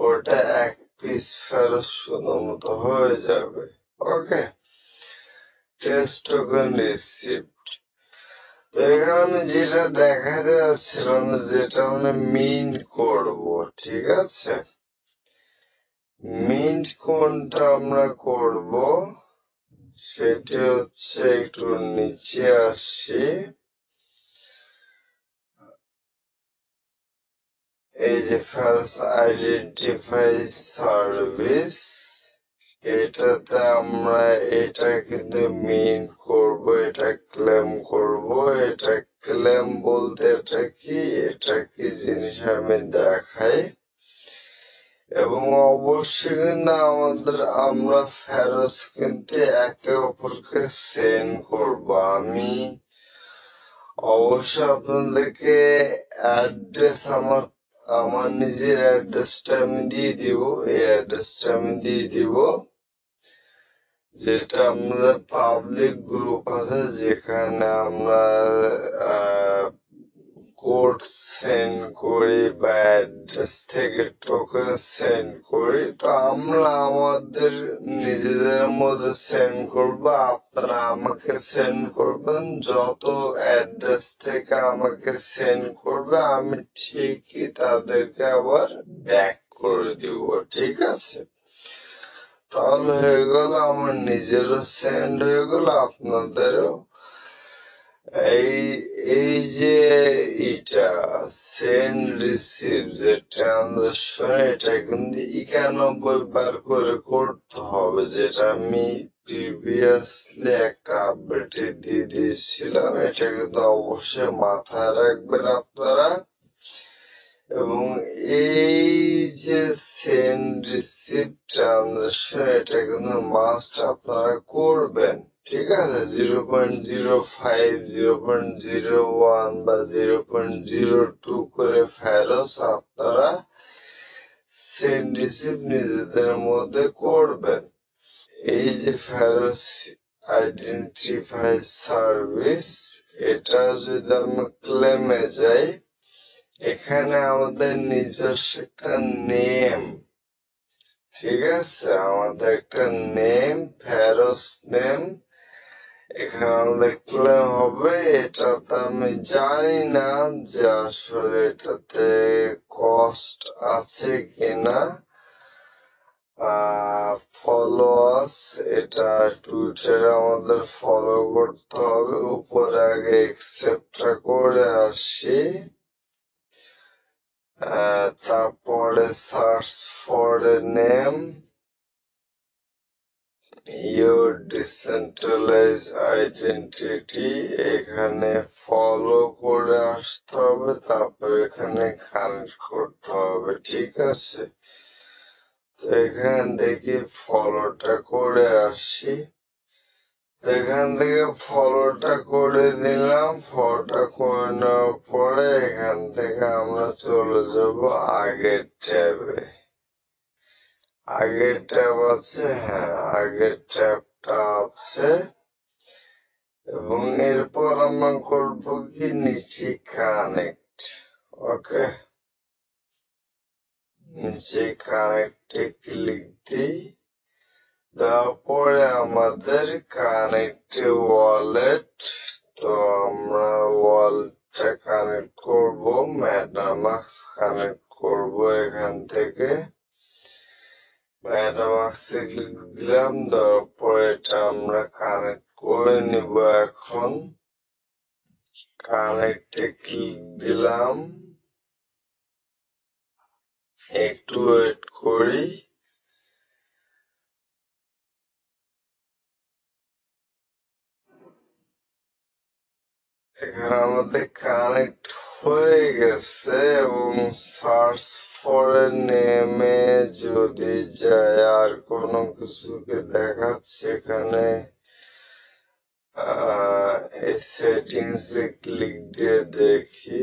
ওটা এক পিস ফেরত সুন্দর মতো হয়ে যাবে। ওকে, টেস্ট টোকেন রিসিভড। তো এখানে আমি যেটা দেখাতে যাচ্ছিলাম, যেটা মানে মিন্ট করব, ঠিক আছে? মিন্ট কোনটা আমরা করব সেটি হচ্ছে, একটু নিচে আসি, এই যে ফার্স্ট আইডেন্টিফাই সার্ভিস, এটাতে আমরা এটা কিন্তু মিন্ট করব, এটা ক্লেম করব। এটা ক্লেম বলতে এটা কি জিনিস আমি দেখাই। এবং অবশ্যই কিন্তু আমরা ফেরত কিন্তু একে অপরকে সেন্ড করব। আমি অবশ্যই আপনাদেরকে অ্যাড্রেস, আমার নিজের অ্যাড্রেসটা আমি দিয়ে দিব। এই অ্যাড্রেসটা আমি দিয়ে দিব, যেটা আমাদের পাবলিক গ্রুপ আছে, যেখানে আমরা কোড সেন্ড করি বা অ্যাড্রেস থেকে টোকেন সেন্ড করি। তো আমরা আমাদের নিজেদের মধ্যে সেন্ড করব, আপনারা আমাকে সেন্ড করবেন। যত অ্যাড্রেস থেকে আমাকে সেন্ড করবে আমি ঠিকই তাদেরকে আবার ব্যাক করে দিব, ঠিক আছে? তাহলে হয়ে গেল, আমার নিজেরও সেন্ড হয়ে গেল, আপনাদেরও। এই যে এটা সেন্ড রিসিভ যে ট্রানজাকশন, এটা কিন্তু 91 বার করে করতে হবে, যেটা আমি প্রিভিয়াসলি একটা আপডেটে দিয়ে দিয়েছিলাম। এটা কিন্তু অবশ্যই মাথায় রাখবেন আপনারা। এবং এই যে সেন্ড রিসিভ ট্রানজাকশন, এটা কিন্তু মাস্ট আপনারা করবেন, ঠিক আছে? 0.05, 0.01 বা 0.02 করে ফেরত আপনারা সেন্ড রিসিভ নিজেদের মধ্যে করবেন। এই যে ফেরত আইডেন্টিফাই সার্ভিস, এটা যদি আমরা ক্লেমে যাই, এখানে আমাদের নিজস্ব একটা নেম, ঠিক আছে? আমাদের একটা নেম, ফেরত নেম এখানে আমাদের ক্লেম হবে। এটাতে আমি জানি না যে আসলে এটাতে কস্ট আছে কিনা। ফলোয়ার্স, এটা টুইটারে আমাদের ফলো করতে হবে। উপরে আগে অ্যাকসেপ্টটা করে আসি, তারপরে search for a name, your decentralize identity, এখানে ফলো করে আসতে হবে, তারপর এখানে কানেক্ট করতে হবে, ঠিক আছে? তো এখান থেকে ফলোটা করে আসি, এখান থেকে ফলোটা করে দিলাম। ফলোটা করে নেওয়ার পরে এখান থেকে আমরা চলে যাব আগের ট্যাবে। আগের ট্যাব আছে, হ্যাঁ আগের ট্যাবটা আছে। এবং এরপর আমরা করবো কি, নিচে কানেক্ট। ওকে, নিচে কানেক্টে ক্লিক দিই, তারপরে আমাদের কানেক্টে ওয়ালেট। তো আমরা ওয়ালেটটা কানেক্ট করব, মেটামাস্ক কানেক্ট করব। এখান থেকে মেটামাস্কে ক্লিক দিলাম, তারপরে এটা আমরা কানেক্ট করে নিব। এখন কানেক্টে ক্লিক দিলাম, একটু ওয়েট করি। এখানে আমাদের কানেক্ট হয়ে গেছে। এবং সার্চ ফর এ নেমে যদি যায়, আর কোনো কিছুকে দেখাচ্ছে এখানে, এই সেটিংসে ক্লিক দিয়ে দেখি,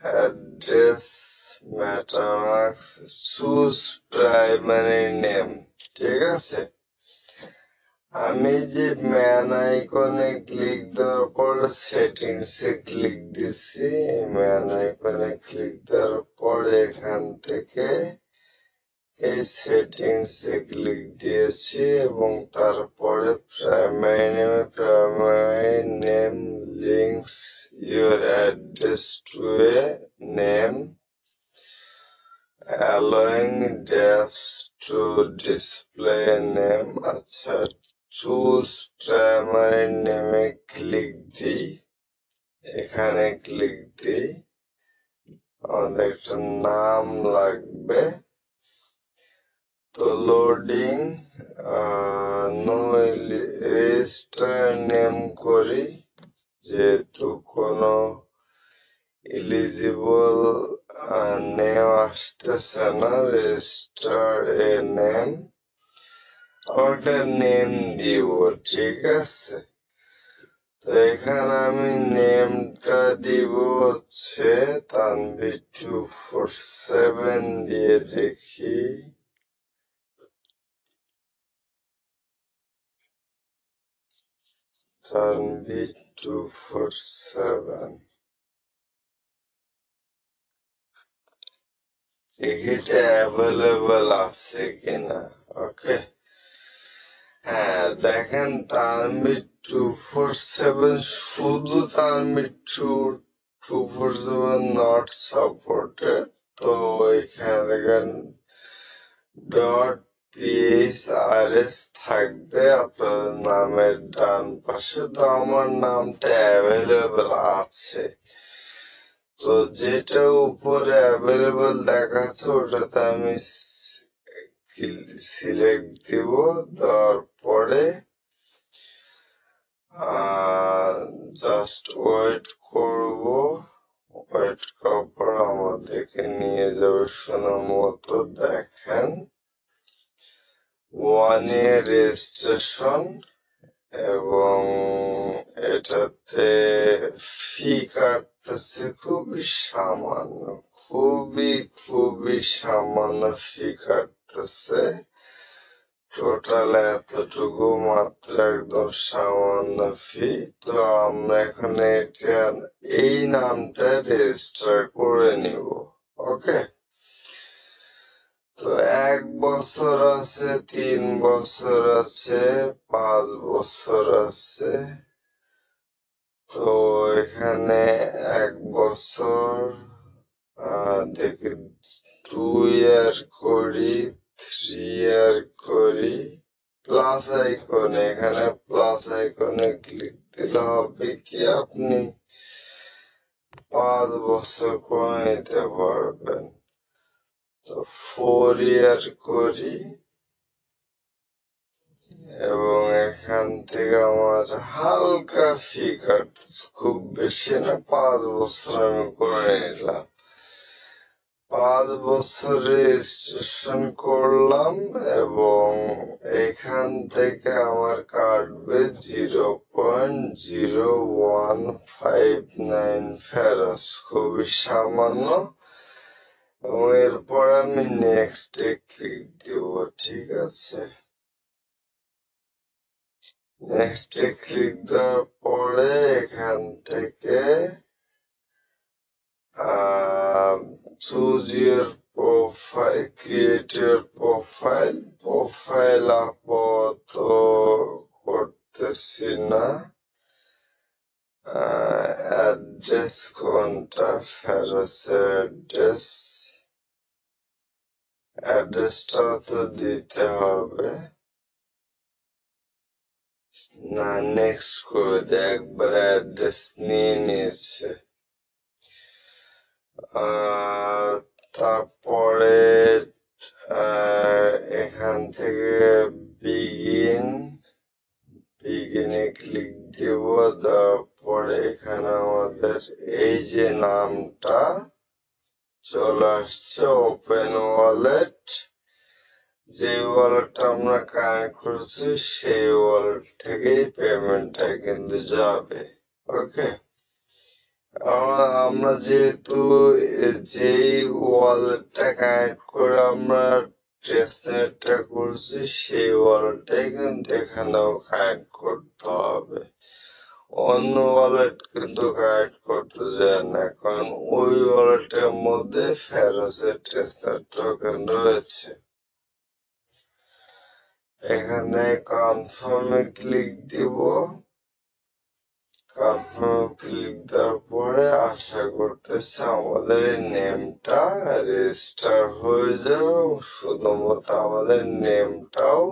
address, MetaMask, choose primary name, ঠিক আছে? আমি যে ম্যান আইকনে ক্লিক দেওয়ার পর সেটিংসে ক্লিক দিচ্ছি, ম্যান আইকনে ক্লিক দেওয়ার পর এখান থেকে এই সেটিংসে ক্লিক দিয়েছি এবং তারপরে primary name links your address to a name allowing depth to display name। আচ্ছা, চুজ প্রাইমারি নেমে ক্লিক দিই, এখানে ক্লিক দিই, আমাদের একটা নাম লাগবে। তো লোডিং রেজিস্টার নেম করি, যেহেতু কোনো এলিজিবল নেম আসতেছে না, রেজিস্টার এ নেম, একটা নেম দিব, ঠিক আছে। তো এখানে আমি নেমটা দিব হচ্ছে তানভীর247 দিয়ে দেখি। তানভীর247 এটা অ্যাভেলেবল আছে কিনা। ওকে, হ্যাঁ দেখেন তানভীর247 শুধু তানভীর247 নট সাপোর্টেড। তো এখানে দেখেন .phrs থাকবে আপনাদের নামের ডান পাশে। তো আমার নামটা অ্যাভেলেবল আছে, তো যেটা উপরে অ্যাভেলেবল দেখাচ্ছে ওটাতে আমি সিলেক্ট দিব। দেওয়ার পরে জাস্ট ওয়েট করব, ওয়েট করার পর আমাদেরকে নিয়ে যাবে সুন্দর মতো। দেখেন 1 year রেজিস্ট্রেশন এবং এটাতে ফি কাটতেছে খুবই সামান্য, খুবই সামান্য ফি কাটতেছে। টোটাল এতটুকু মাত্র একদম সামান্য ফি। তো আমরা এখানে এই নামটা রেজিস্টার করে নিব। ওকে, তো 1 বছর আছে, 3 বছর আছে, 5 বছর আছে। তো এখানে 1 বছর দেখি 2 ইয়ার করি, 3 ইয়ার করি। প্লাস আইকনে, এখানে প্লাস আইকনে ক্লিক দিলে হবে কি আপনি 5 বছর করে নিতে পারবেন। তো 4 ইয়ার করি এবং এখান থেকে আমার হালকা ফি কাটতেছে, খুব বেশি না, 5 বছর আমি করে নিলাম। 5 বছর রেজিস্ট্রেশন করলাম এবং এখান থেকে আমার কাটবে 0.0159 ফেরত, খুবই সামান্য। এবং এরপর আমি নেক্সট এ ক্লিক দিব, ঠিক আছে। নেক্সট এ ক্লিক দেওয়ার পরে এখান থেকে choose your profile, create your profile। Profile আপাতত করতেছি না। অ্যাড্রেস কোনটা, ফেরতের অ্যাড্রেসটা তো দিতে হবে না, নেক্সট করে দেয়, একবার অ্যাড্রেস নিয়ে নিয়েছে। তারপরে এখান থেকে বিগিনে ক্লিক দিব। তারপরে এখানে আমাদের এই যে নামটা চলে আসছে, ওপেন ওয়ালেট। যে ওয়ালেটটা আমরা কানেক্ট করছি সেই ওয়ালেট থেকেই পেমেন্টটা কিন্তু যাবে। ওকে, আমরা যেহেতু যেই ওয়ালেটটা কানেক্ট করে আমরা টেস্টনেটটা করছি সেই ওয়ালেটটাই কিন্তু এখানেও কানেক্ট করতে হবে। অন্য ওয়ালেট কিন্তু কানেক্ট করতে যায় না, কারণ ওই ওয়ালেটের মধ্যে ফেরোসের টেস্টনেট টোকেন রয়েছে। এখানে কনফার্মে ক্লিক দিব। কনফার্মে ক্লিক দেওয়ার পরে আশা করতেছি আমাদের নেমটা রেজিস্টার হয়ে যাবে। শুধুমাত্র আমাদের নেমটাও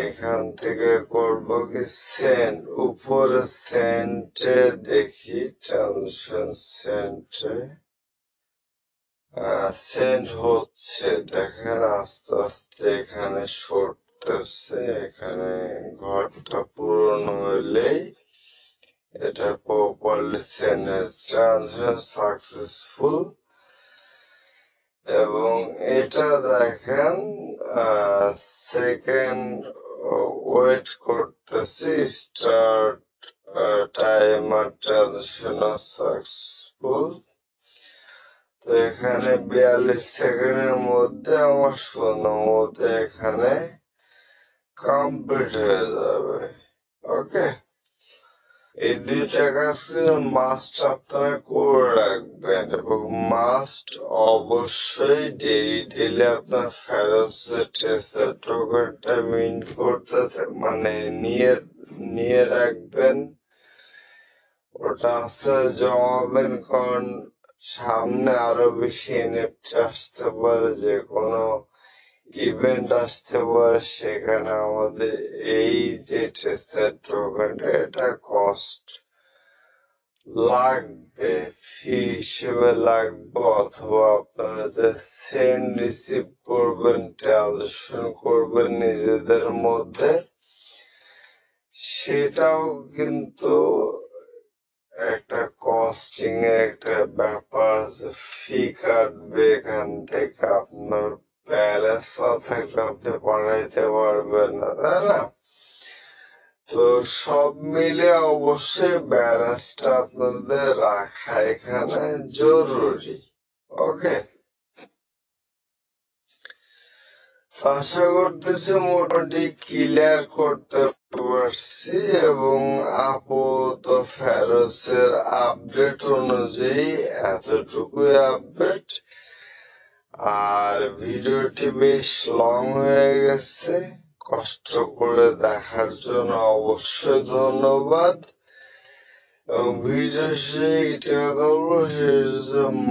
এখান থেকে করব কি সেন্ড, উপরে সেন্টে দেখি ট্রানজাকশন সেন্টে সেন্ড হচ্ছে, দেখেন আস্তে আস্তে এখানে সরতেছে। এখানে ঘরটা পূরণ হইলেই এটা প্রপারলি সেন্ড ট্রানজাকশন সাকসেসফুল। এবং এটা দেখেন সেকেন্ড ওয়েট করতেছি, স্টার্ট টাইমার ট্রানজাকশন সাকসেসফুল। তো এখানে 42 সেকেন্ডের মধ্যে আমার সুন্দর মতো এখানে কমপ্লিট হয়ে যাবে। ওকে, এই দুইটা কাজ মাস্ট আপনারা করে রাখবেন এবং মাস্ট অবশ্যই ডেইলি আপনার ফেরোসের টেস্টার টোকেনটা মিন্ট করতে মানে নিয়ে রাখবেন। ওটা আস্তে জমাবেন, কারণ সামনে আরো বেশি এনএফটি আসতে পারে, যে কোনো ইভেন্ট আসতে পারে, সেখানে আমাদের এই যে টেস্টার টোকেনটা এটা কস্ট লাগবে, ফি হিসেবে লাগবে, অথবা আপনারা যে সেন্ড রিসিভ করবেন, ট্রানজাকশন করবেন নিজেদের মধ্যে, সেটাও কিন্তু একটা কস্টিং এর একটা ব্যাপার, ফি কাটবে এখান থেকে। আপনার ব্যালেন্স না থাকলে আপনি পাঠাইতে পারবেন না, তাই না? তো সব মিলে অবশ্যই ব্যালেন্সটা আপনাদের রাখা এখানে জরুরি। ওকে, আশা করতেছি মোটামুটি ক্লিয়ার করতে পারছি এবং আপাতত ফেরোসের আপডেট অনুযায়ী এতটুকুই আপডেট। আর ভিডিওটি বেশ লং হয়ে গেছে, কষ্ট করে দেখার জন্য অবশ্যই ধন্যবাদ। এবং ভিডিও শেষে করবো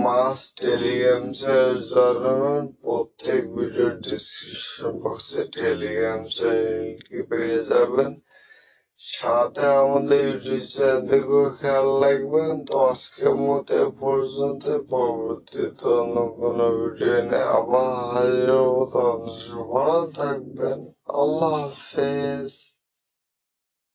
মাস্ট টেলিগ্রাম চ্যানেল জয়েন হবেন। প্রত্যেক ভিডিও ডিসক্রিপশন বক্সে টেলিগ্রাম চ্যানেল পেয়ে যাবেন। সাথে আমাদের ইউটিউব চ্যানেল দিকেও খেয়াল রাখবেন। তো আজকের মতো পর্যন্ত, পরবর্তীতে অন্য কোনো ভিডিও নিয়ে আবার হাজির হবো। ভালো থাকবেন, আল্লাহ হাফেজ।